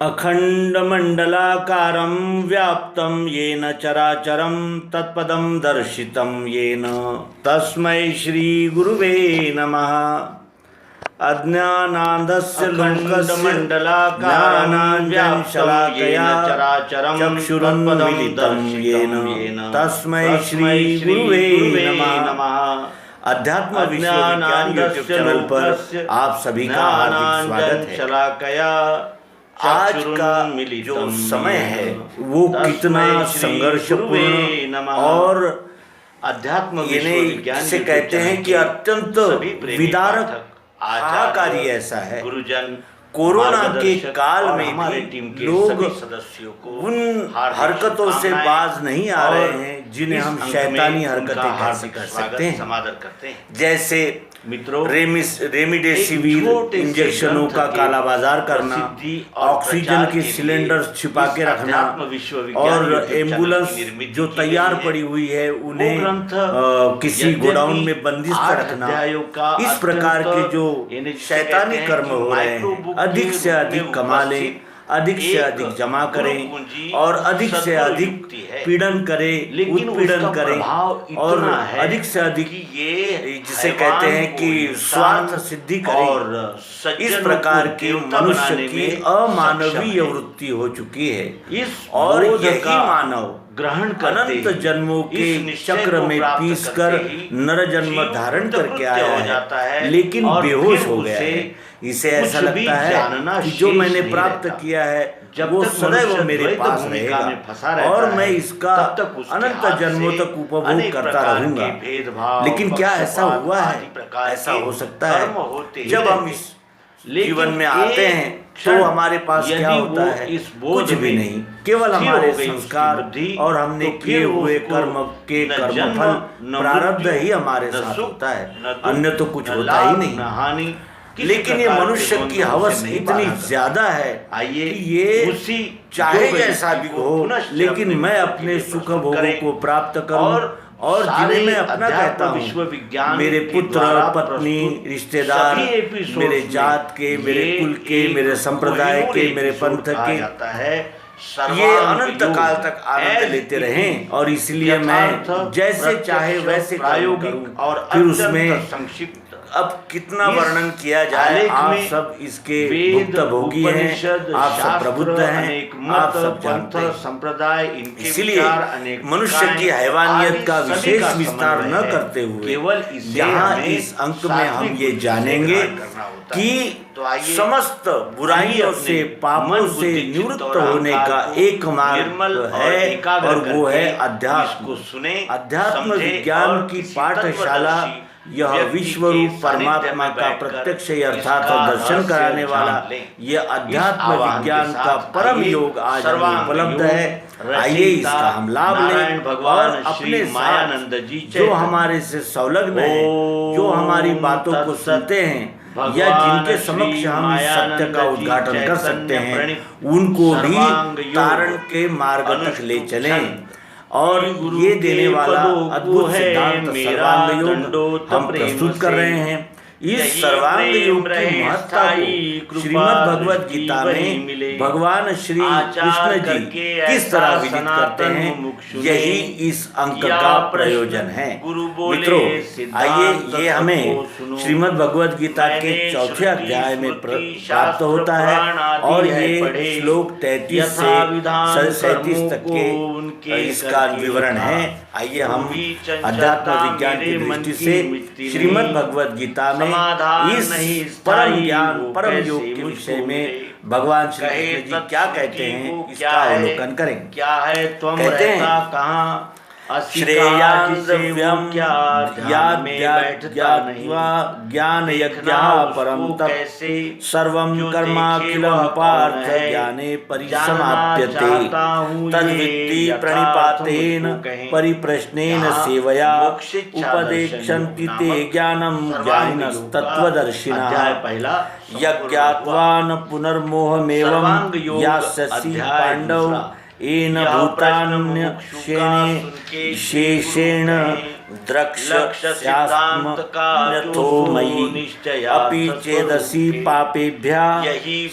अखण्डमण्डलाकारं व्याप्तं येन चराचरं तत्पदं दर्शितं येन तस्मै श्रीगुरुवे नमः। अज्ञानान्धस्य लोकस्य चक्षुरुन्मीलितं येन तस्मै श्रीगुरुवे नमः। अध्यात्म विज्ञान यूट्यूब चैनल पर आप सभी का हार्दिक स्वागत है। आज का जो समय है वो कितना संघर्षपूर्ण और अध्यात्म विज्ञान से कहते हैं कि अत्यंत विदारक हाहाकारी ऐसा है। गुरुजन कोरोना के काल में हमारे टीम के लोग सदस्यों को उन हरकतों से बाज नहीं आ रहे हैं जिन्हें हम शैतानी हरकतें कैसे कर सकते हैं, समादर करते हैं। जैसे मित्रों रेमडेसिविर इंजेक्शनों का काला बाजार करना, ऑक्सीजन के सिलेंडर छिपा के रखना और एम्बुलेंस जो तैयार पड़ी हुई है उन्हें किसी गोडाउन में बंदिश कर रखना, इस प्रकार के जो शैतानी कर्म हो रहे हैं, अधिक से अधिक कमा लें, अधिक से अधिक जमा करें और अधिक से अधिक पीड़न करें, उत्पीड़न करें और अधिक से अधिक ये जिसे कहते हैं कि स्वार्थ सिद्धि करें। और इस प्रकार के मनुष्य की अमानवीय वृत्ति हो चुकी है और यही मानव ग्रहण अनंत जन्मों के चक्र में पीसकर नर जन्म धारण करके आया है, लेकिन बेहोश हो गया है। इसे ऐसा लगता है कि जो मैंने प्राप्त किया है वो सदैव मेरे पास रहेगा और मैं इसका अनंत जन्मों तक उपभोग करता रहूंगा। लेकिन क्या ऐसा हुआ है? ऐसा हो सकता है जब हम इस जीवन में आते हैं तो हमारे पास क्या होता है? कुछ भी नहीं, केवल हमारे संस्कार और हमने किए हुए कर्म के कर्मफल प्रारब्ध ही हमारे साथ होता है, अन्य तो कुछ होता ही नहीं। लेकिन ये मनुष्य की हवस इतनी ज्यादा है कि ये चाहे जैसा भी हो, लेकिन मैं अपने सुख भोगों को प्राप्त करूं और जिन्हें मैं अपना कहता हूँ, मेरे पुत्र पत्नी रिश्तेदार, मेरे जात के, मेरे कुल के, मेरे संप्रदाय के, मेरे पंथ के, ये अनंत काल तक आनंद लेते रहें। और इसलिए मैं जैसे चाहे वैसे कार्य करूं। और फिर उसमें संक्षिप्त अब कितना वर्णन किया जाए, आप सब इसके भुक्तभोगी हैं, आप सब प्रबुद्ध हैं, आप सब जानते हैं संप्रदाय। इसलिए मनुष्य की हैवानियत का विशेष विस्तार न करते हुए यहाँ इस अंक में हम ये जानेंगे कि समस्त बुराइयों से, पापों से निवृत्त होने का एक मार्ग है और वो है अध्यात्म। अध्यात्म विज्ञान की पाठशाला यह विश्व रूप परमात्मा का प्रत्यक्ष अर्थात दर्शन कराने वाला यह अध्यात्म विज्ञान का परम योग आज उपलब्ध है। आइए इसका हम लाभ लें और अपने मायानंद जी जो हमारे से संलग्न है, जो हमारी बातों को सुनते हैं या जिनके समक्ष हम इस सत्य का उद्घाटन कर सकते हैं, उनको भी तारण के मार्ग तक ले चलें। और ये देने वाला अद्भुत सिद्धांत सर्वांग योग हम प्रस्तुत कर रहे हैं। इस सर्वांग योग की महत्ता को श्रीमद् भगवद गीता में भगवान श्री कृष्ण जी किस तरह विदित करते हैं, यही इस अंक का प्रयोजन है। मित्रों, आइए ये हमें श्रीमद् भगवद गीता के चौथे अध्याय में प्राप्त होता है और ये श्लोक 33 से 37 तक के इसका विवरण है। आइए हम अध्यात्म विज्ञान की दृष्टि से श्रीमद् भगवद गीता में इस परम ज्ञान, परम योग के विषय में भगवान श्री कृष्ण जी क्या कहते हैं, इसका अवलोकन करें। क्या है त्वम कहते हैं कहाँ श्रेयांद्रव्यम ज्ञान यज्ञः परम तप सर्वं कर्माखिलं पार्थ ज्ञाने परिसमाप्यते तद्विद्धि प्रणिपातेन परिप्रश्नेन सेवया उपदेक्षन्ति ते ज्ञानं ज्ञानिनस्तत्त्वदर्शिनः यज्ञात्वा न पुनर्मोहमेवं यास्यसि पाण्डव येन भूतान्यशेषेण द्रक्ष्यास्मन्यथो मयि अपि चेदसि पापेभ्यः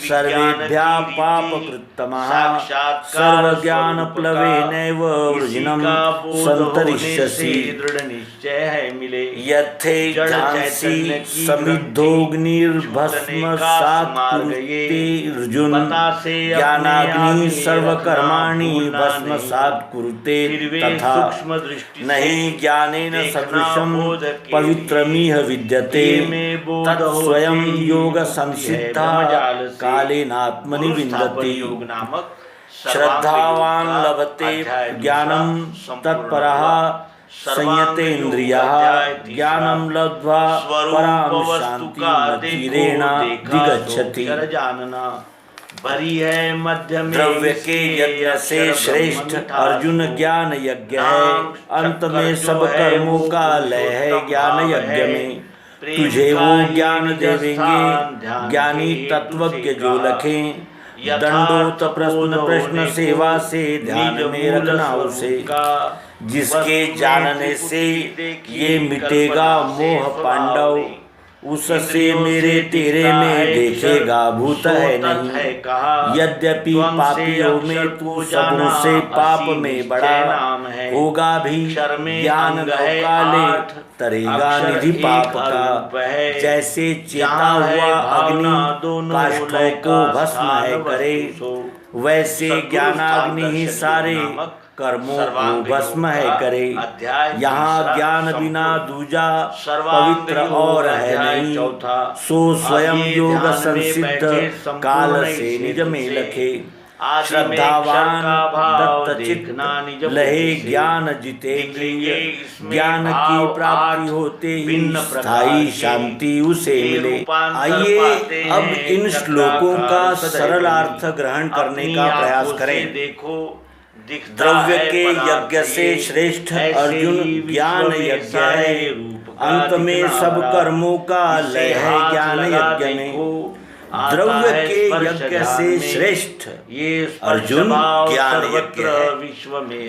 सर्वेभ्यः पापकृत्तमः सर्वज्ञानप्लवेनैव वृजिनं सन्तरिष्यसि। यथेच्छांसि समिद्धोऽग्निर्भस्मसात् कुरुते अर्जुन ज्ञानाग्निः सर्वकर्माणि भस्मसात् कुरुते तथा नहि ज्ञानेन सदृशं पवित्रमिह विद्यते तत्स्वयं योगसंसिद्धः कालेनात्मनि विन्दति। श्रद्धावान् लभते ज्ञानं तत्परः संयतेन्द्रियः ज्ञानं लब्ध्वा परां शान्तिं अधिगच्छति। द्रव्य के यज्ञ से श्रेष्ठ अर्जुन ज्ञान यज्ञ है। अंत में सब कर्मों का लय है ज्ञान यज्ञ में। तुझे वो ज्ञान देवेंगे ज्ञानी तत्वज्ञ जो लखें। दंडोत प्रश्न सेवा से ध्यान में रखना उसे। जिसके जानने से ये मिटेगा मोह पांडव उससे मेरे तेरे में देखेगा भूत है नहीं। यद्यपि पापियों में तू सबों से पाप में बड़ा होगा भी ज्ञान नौकाले तरेगा निधि पाप का। जैसे चेता हुआ अग्नि काष्ठों को भस्म है करे वैसे ज्ञानाग्नि ही सारे कर्मों को भस्म है करे। यहाँ ज्ञान बिना दूजा पवित्र और है नहीं। सो स्वयं योग संसिद्ध काल से निज में लखे। श्रद्धावान दत्तचित्त लहे ज्ञान जितेंद्रिय। ज्ञान की प्राप्ति होते ही स्थायी शांति उसे मिले। आइए अब इन श्लोकों का सरल अर्थ ग्रहण करने का प्रयास करें। द्रव्य के यज्ञ से श्रेष्ठ अर्जुन ज्ञान यज्ञ है। अंत में सब कर्मों का लय है ज्ञान यज्ञ में। द्रव्य के यज्ञ से श्रेष्ठ अर्जुन ज्ञान यज्ञ है।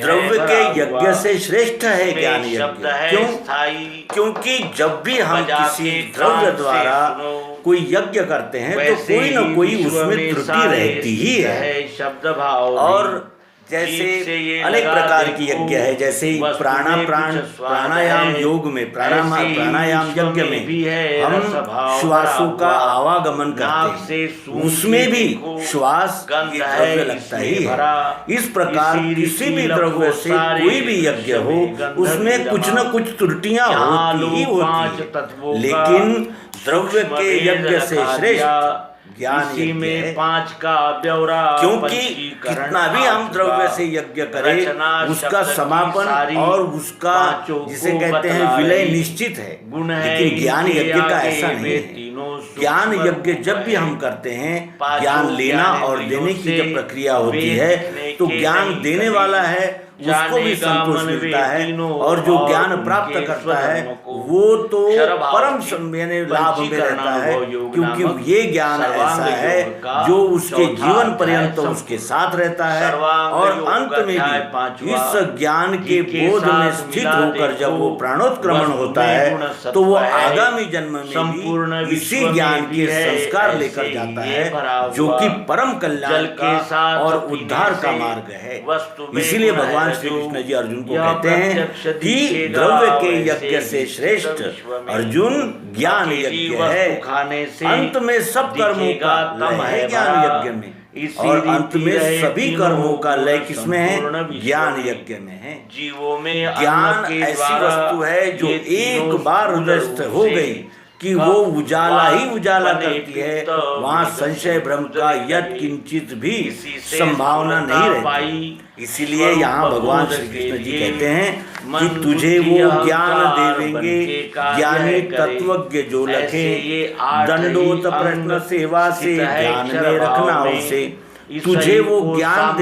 द्रव्य के यज्ञ से श्रेष्ठ है ज्ञान यज्ञ। क्यों? क्योंकि जब भी हम किसी द्रव्य द्वारा कोई यज्ञ करते हैं तो कोई न कोई उसमें त्रुटि रहती ही है। और जैसे अनेक प्रकार की यज्ञ है। जैसे प्राणायाम योग में प्राणायाम यज्ञ में हम श्वासों का आवागमन करते हैं। उसमें भी श्वास द्रव्य लगता ही है। इस प्रकार किसी भी द्रव्य से कोई भी यज्ञ हो उसमें कुछ न कुछ त्रुटियां होती ही होती है। लेकिन द्रव्य के यज्ञ से श्रेष्ठ ज्ञान में 5 का ब्यौरा। क्योंकि कितना भी हम द्रव्य से यज्ञ करें उसका समापन और उसका जिसे कहते हैं विलय निश्चित है। लेकिन ज्ञान यज्ञ का ऐसा नहीं है। ज्ञान यज्ञ जब भी हम करते हैं ज्ञान लेना और देने की जब प्रक्रिया होती है तो ज्ञान देने वाला है उसको भी संतोष मिलता है और जो ज्ञान प्राप्त करता है वो तो परम लाभ में रहता है। क्योंकि ये ज्ञान ऐसा है जो उसके जीवन पर्यंत उसके साथ रहता है। और अंत में भी इस ज्ञान के बोध में स्थित होकर जब वो प्राणोत्क्रमण होता है तो वो आगामी जन्म में भी इसी ज्ञान के संस्कार लेकर जाता है जो कि परम कल्याण का और उद्धार का मार्ग है। इसीलिए भगवान श्री कृष्ण जी अर्जुन को कहते हैं कि द्रव्य के यज्ञ से श्रेष्ठ अर्जुन ज्ञान यज्ञ है। अंत में सब कर्मों का लय है ज्ञान यज्ञ में। और अंत में सभी कर्मों का लय किसमें है? ज्ञान यज्ञ में है। ज्ञान ऐसी वस्तु है जो एक बार हृदयस्थ हो गई कि वो उजाला ही उजाला करती है। वहाँ संशय भ्रम का यत् किंचित भी संभावना नहीं रहती। इसीलिए यहाँ भगवान श्री कृष्ण जी कहते हैं कि तुझे वो ज्ञान देवेंगे ज्ञानी तत्वज्ञ जो लखे। दंडोत प्रश्न सेवा से ध्यान में रखना उसे। तुझे वो ज्ञान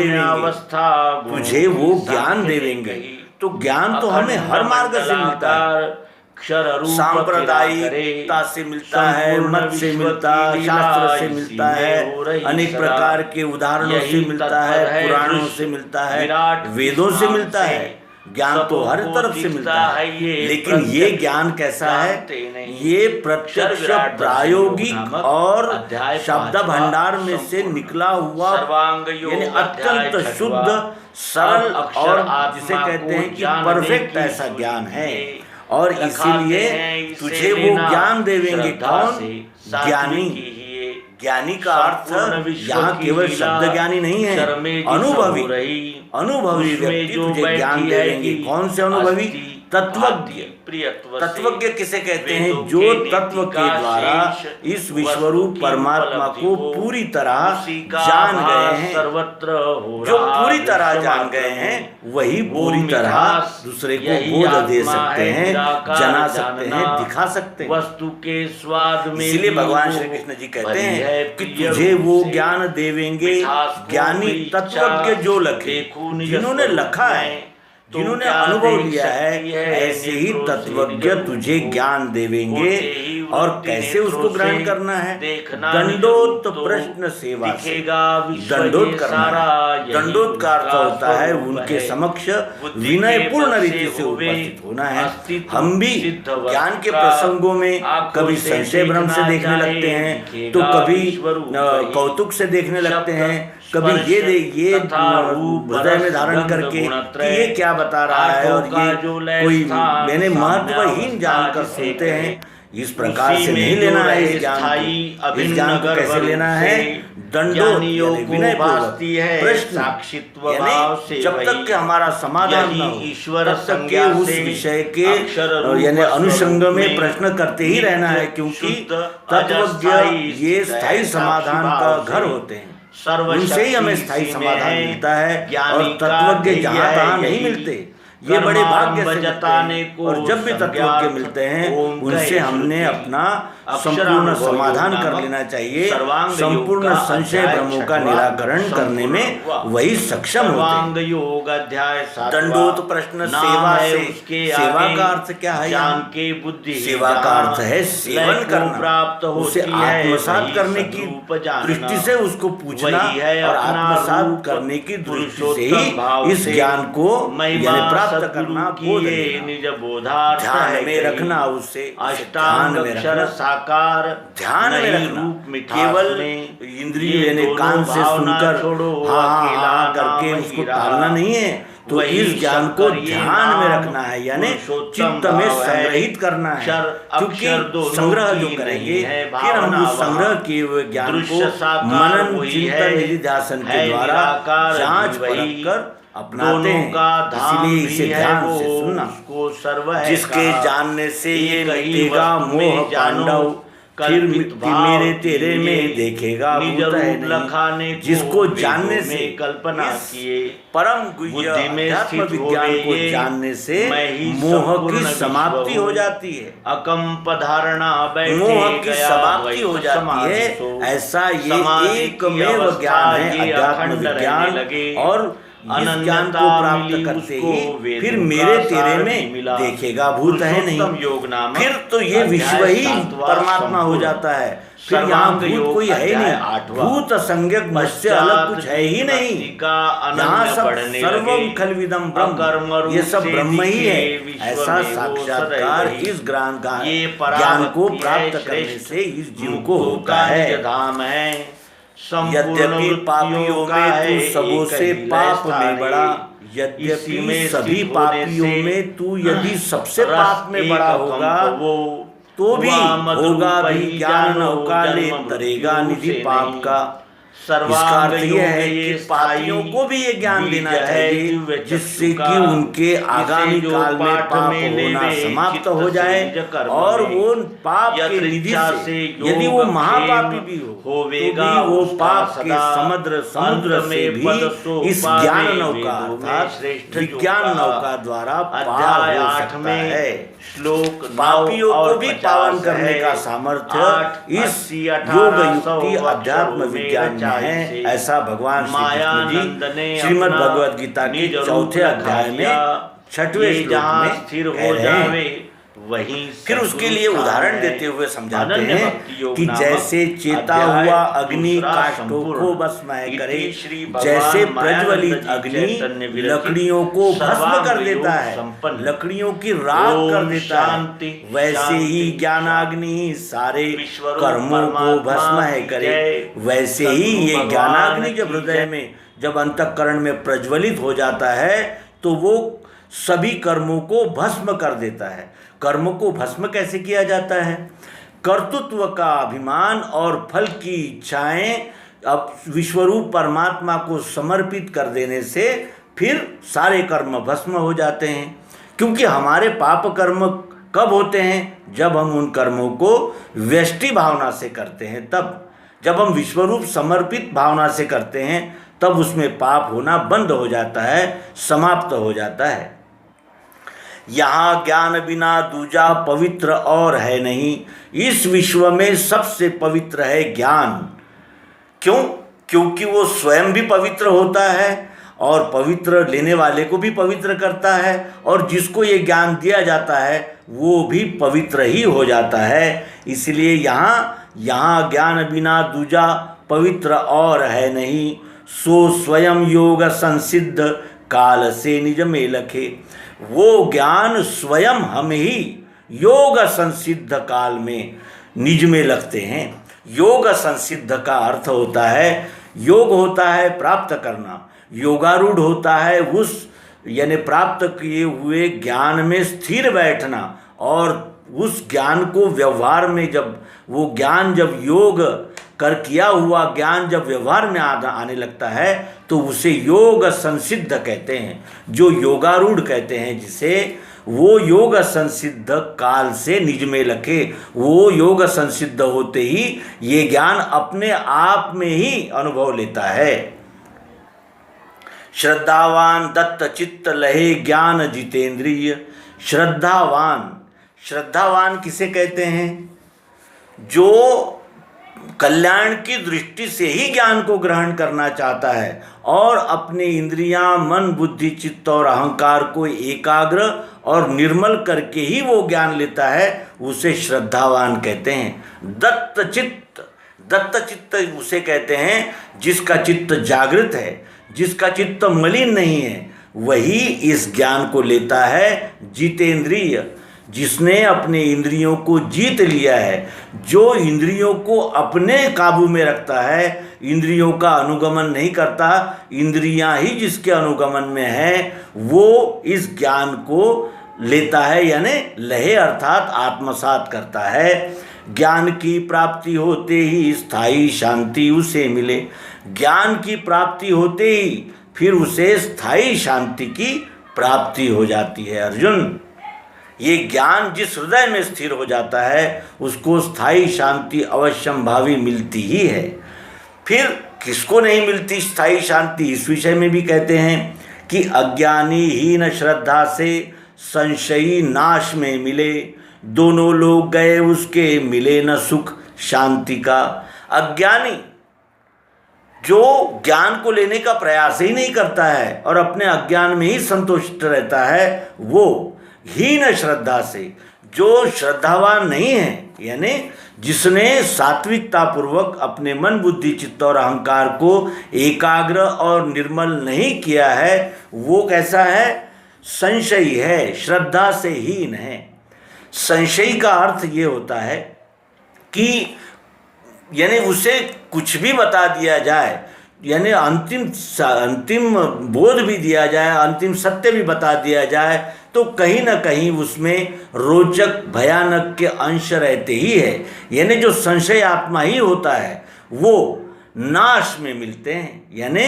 देवेंगे। तो ज्ञान तो हमें हर मार्ग से मिलता है। सांप्रदायिकता से मिलता है, मत से मिलता है, शास्त्र से मिलता है, अनेक प्रकार के उदाहरणों से मिलता है, पुराणों से मिलता है, वेदों से मिलता है। ज्ञान तो हर तरफ से मिलता है, लेकिन ये ज्ञान कैसा है? ये प्रत्यक्ष प्रायोगिक और शब्द भंडार में से निकला हुआ, यानी अत्यंत शुद्ध सरल और जिसे कहते हैं कि परफेक्ट ऐसा ज्ञान है। और इसीलिए तुझे वो ज्ञान देवेंगे कौन? ज्ञानी। ज्ञानी का अर्थ यहाँ केवल शब्द ज्ञानी नहीं है, अनुभवी व्यक्ति तुझे ज्ञान देवेंगे। कौन से अनुभवी? तत्वज्ञ। तत्वज्ञ किसे कहते हैं? जो तत्व के द्वारा इस विश्वरूप परमात्मा को पूरी तरह जान गए हैं, जो पूरी तरह जान गए हैं वही पूरी तरह दूसरे को बोध दे सकते हैं, जना सकते हैं, दिखा सकते हैं। वस्तु के स्वाद में इसलिए भगवान श्री कृष्ण जी कहते हैं कि तुझे वो ज्ञान देवेंगे ज्ञानी तत्वज्ञ जो लखे, जिन्होंने लखा है, जिन्होंने अनुभव लिया है, ऐसे ही तत्वज्ञ तुझे ज्ञान देवेंगे। और कैसे उसको ग्रहण करना है? दंडोत प्रश्न सेवा से दंडोत करना है। दंडोत का अर्थ होता है उनके समक्ष विनय पूर्ण रीति से उपस्थित होना है। हम भी ज्ञान के प्रसंगों में कभी संशय भ्रम से देखने लगते हैं, तो कभी कौतुक से देखने लगते हैं, कभी ये हृदय में धारण करके कि ये क्या बता रहा है और ये कोई मैंने महत्वहीन जानकर सुनते हैं। इस प्रकार से नहीं लेना है इस ज्ञान को कैसे लेना है? दंडोत विनय पूर्वक प्रश्न, यानी जब तक कि हमारा समाधान न हो तब तक के उस विषय के यानी अनुषंग में प्रश्न करते ही रहना है, क्योंकि तत्वज्ञ ये स्थायी समाधान का घर होते हैं। उनसे ही हमें स्थायी समाधान मिलता है, और तत्वज्ञ जहाँ तहाँ नहीं मिलते। ये बड़े भाग्य से जताने को, और जब भी तत्वज्ञ मिलते हैं उनसे हमने अपना संपूर्ण समाधान कर लेना चाहिए। संपूर्ण संशय भ्रमों का निराकरण करने में वही सक्षम होते हैं। दंडोत प्रश्न सेवा से, सेवा का अर्थ क्या है? सेवा का अर्थ है सेवन करना, उसे आत्मसात करने की दृष्टि से उसको पूछना, और आत्मसात करने की दृष्टि से ही इस ज्ञान को प्राप्त करना, बोध ध्यान में रखना, उससे ध्यान में रखना, ध्यान में रखना। केवल इंद्रिय यानी कान से सुनकर हाँ करके उसको टालना नहीं है, तो इस ज्ञान को ध्यान में रखना है, यानी चित्त में संग्रहित करना है। क्योंकि संग्रह जो करेंगे फिर हम उस संग्रह किए हुए ज्ञान को मनन चिंतन निधिध्यासन के द्वारा जांच परख कर अपनाते हैं। इसलिए इसे ध्यान से सुनना। जिसके जानने से ये मिटेगा मोह पांडव, फिर मेरे तेरे में देखेगा भूत है नहीं। जिसको जानने से कल्पना किए परम गुह्य अध्यात्म विज्ञान को जानने से मोह की समाप्ति हो जाती है। अकंप धारणा मोह की समाप्ति हो जाती है। ऐसा ये एकमेव ज्ञान है अध्यात्म विज्ञान। और इस ज्ञान को प्राप्त करते ही फिर मेरे तेरे में देखेगा भूत है नहीं। फिर तो ये विश्व ही परमात्मा हो जाता है। फिर यहाँ भूत कोई है ही नहीं। भूत संज्ञक मत्स्य अलग कुछ है ही नहीं। यहाँ सब सर्वम खलविदम ब्रह्म, ये सब ब्रह्म ही है। ऐसा साक्षात्कार इस ज्ञान को प्राप्त करने से इस जीव को होता है। यद्यपि पापियों में तू सबों से पाप में बड़ा, यद्यपि सभी पापियों में तू यदि सबसे पाप में बड़ा होगा तो भी होगा भी ज्ञान नौका ले तरेगा निधि पाप का। इसका अर्थ यह है कि पापियों को भी ये ज्ञान देना चाहिए जिससे कि उनके आगामी काल में पाप होना समाप्त हो जाए, और वो पाप के निधि से यदि वो महापापी भी हो तो भी वो पाप के समुद्र में भी इस ज्ञान नौका अर्थात विज्ञान नौका द्वारा पार हो सकता है। श्लोक पापियों को भी पावन करने का सामर्थ्य इस योग युक्ति अध्यात्म विज्ञान में है। ऐसा भगवान श्री कृष्ण जी श्रीमद् भगवद गीता के 4थे अध्याय में 6वें श्लोक में स्थिर हो जावे वहीं फिर उसके लिए उदाहरण देते हुए समझाते हैं कि जैसे चेता हुआ अग्नि काष्ठों को भस्मय करे, जैसे प्रज्वलित अग्नि लकड़ियों को भस्म कर देता है, लकड़ियों की राख कर देता है, वैसे ही ज्ञानाग्नि सारे कर्मों को भस्मय करे। वैसे ही ये ज्ञानाग्नि जब हृदय में, जब अंतःकरण में प्रज्वलित हो जाता है तो वो सभी कर्मों को भस्म कर देता है। कर्म को भस्म कैसे किया जाता है? कर्तृत्व का अभिमान और फल की इच्छाएं अब विश्वरूप परमात्मा को समर्पित कर देने से फिर सारे कर्म भस्म हो जाते हैं। क्योंकि हमारे पाप कर्म कब होते हैं? जब हम उन कर्मों को व्यष्टि भावना से करते हैं। तब जब हम विश्वरूप समर्पित भावना से करते हैं तब उसमें पाप होना बंद हो जाता है, समाप्त हो जाता है। यहाँ ज्ञान बिना दूजा पवित्र और है नहीं, इस विश्व में सबसे पवित्र है ज्ञान। क्यों? क्योंकि वो स्वयं भी पवित्र होता है और पवित्र लेने वाले को भी पवित्र करता है, और जिसको ये ज्ञान दिया जाता है वो भी पवित्र ही हो जाता है। इसलिए यहाँ ज्ञान बिना दूजा पवित्र और है नहीं, सो स्वयं योग संसिद्ध काल से निज में लखे। वो ज्ञान स्वयं हम ही योग संसिद्ध काल में निज में लगते हैं। योग संसिद्ध का अर्थ होता है, योग होता है प्राप्त करना, योगारूढ़ होता है उस यानी प्राप्त किए हुए ज्ञान में स्थिर बैठना, और उस ज्ञान को व्यवहार में जब वो ज्ञान जब योग कर किया हुआ ज्ञान जब व्यवहार में आने लगता है तो उसे योग संसिद्ध कहते हैं, जो योगारूढ़ कहते हैं जिसे, वो योग संसिद्ध काल से निज में लखे। वो योग संसिद्ध होते ही ये ज्ञान अपने आप में ही अनुभव लेता है। श्रद्धावान दत्त चित्त लहे ज्ञान जितेंद्रिय। श्रद्धावान किसे कहते हैं? जो कल्याण की दृष्टि से ही ज्ञान को ग्रहण करना चाहता है और अपने इंद्रियां, मन, बुद्धि, चित्त और अहंकार को एकाग्र और निर्मल करके ही वो ज्ञान लेता है, उसे श्रद्धावान कहते हैं। दत्त चित्त उसे कहते हैं जिसका चित्त जागृत है, जिसका चित्त मलिन नहीं है, वही इस ज्ञान को लेता है। जितेंद्रिय, जिसने अपने इंद्रियों को जीत लिया है, जो इंद्रियों को अपने काबू में रखता है, इंद्रियों का अनुगमन नहीं करता, इंद्रियां ही जिसके अनुगमन में है, वो इस ज्ञान को लेता है, यानी लहे अर्थात आत्मसात करता है। ज्ञान की प्राप्ति होते ही स्थायी शांति उसे मिले। ज्ञान की प्राप्ति होते ही फिर उसे स्थायी शांति की प्राप्ति हो जाती है। अर्जुन, ये ज्ञान जिस हृदय में स्थिर हो जाता है उसको स्थायी शांति अवश्यंभावी मिलती ही है। फिर किसको नहीं मिलती स्थायी शांति? इस विषय में भी कहते हैं कि अज्ञानी हीन श्रद्धा से संशयी नाश में मिले, दोनों लोग गए उसके मिले न सुख शांति का। अज्ञानी जो ज्ञान को लेने का प्रयास ही नहीं करता है और अपने अज्ञान में ही संतुष्ट रहता है, वो हीन श्रद्धा से, जो श्रद्धावान नहीं है, यानी जिसने सात्विकता पूर्वक अपने मन, बुद्धि, चित्त और अहंकार को एकाग्र और निर्मल नहीं किया है, वो कैसा है? संशयी है, श्रद्धा से हीन है। संशयी का अर्थ ये होता है कि यानी उसे कुछ भी बता दिया जाए, यानी अंतिम बोध भी दिया जाए, अंतिम सत्य भी बता दिया जाए, तो कहीं ना कहीं उसमें रोचक भयानक के अंश रहते ही है। यानी जो संशय आत्मा ही होता है वो नाश में मिलते हैं, यानी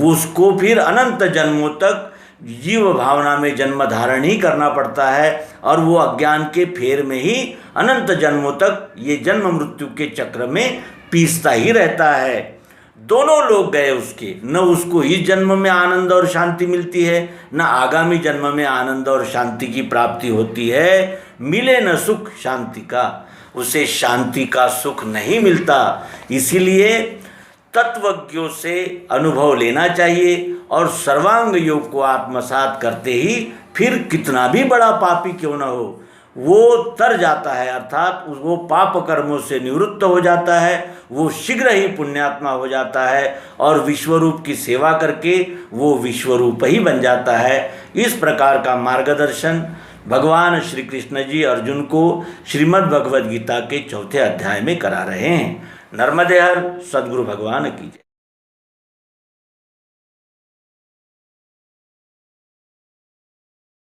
उसको फिर अनंत जन्मों तक जीव भावना में जन्म धारण ही करना पड़ता है, और वो अज्ञान के फेर में ही अनंत जन्मों तक ये जन्म मृत्यु के चक्र में पीसता ही रहता है। दोनों लोग गए उसके, न उसको इस जन्म में आनंद और शांति मिलती है, न आगामी जन्म में आनंद और शांति की प्राप्ति होती है। मिले न सुख शांति का, उसे शांति का सुख नहीं मिलता। इसीलिए तत्वज्ञों से अनुभव लेना चाहिए और सर्वांग योग को आत्मसात करते ही फिर कितना भी बड़ा पापी क्यों न हो, वो तर जाता है, अर्थात वो पाप कर्मों से निवृत्त हो जाता है, वो शीघ्र ही पुण्यात्मा हो जाता है और विश्वरूप की सेवा करके वो विश्वरूप ही बन जाता है। इस प्रकार का मार्गदर्शन भगवान श्री कृष्ण जी अर्जुन को श्रीमद् भगवद गीता के 4थे अध्याय में करा रहे हैं। नर्मदे हर सद्गुरु भगवान की जय।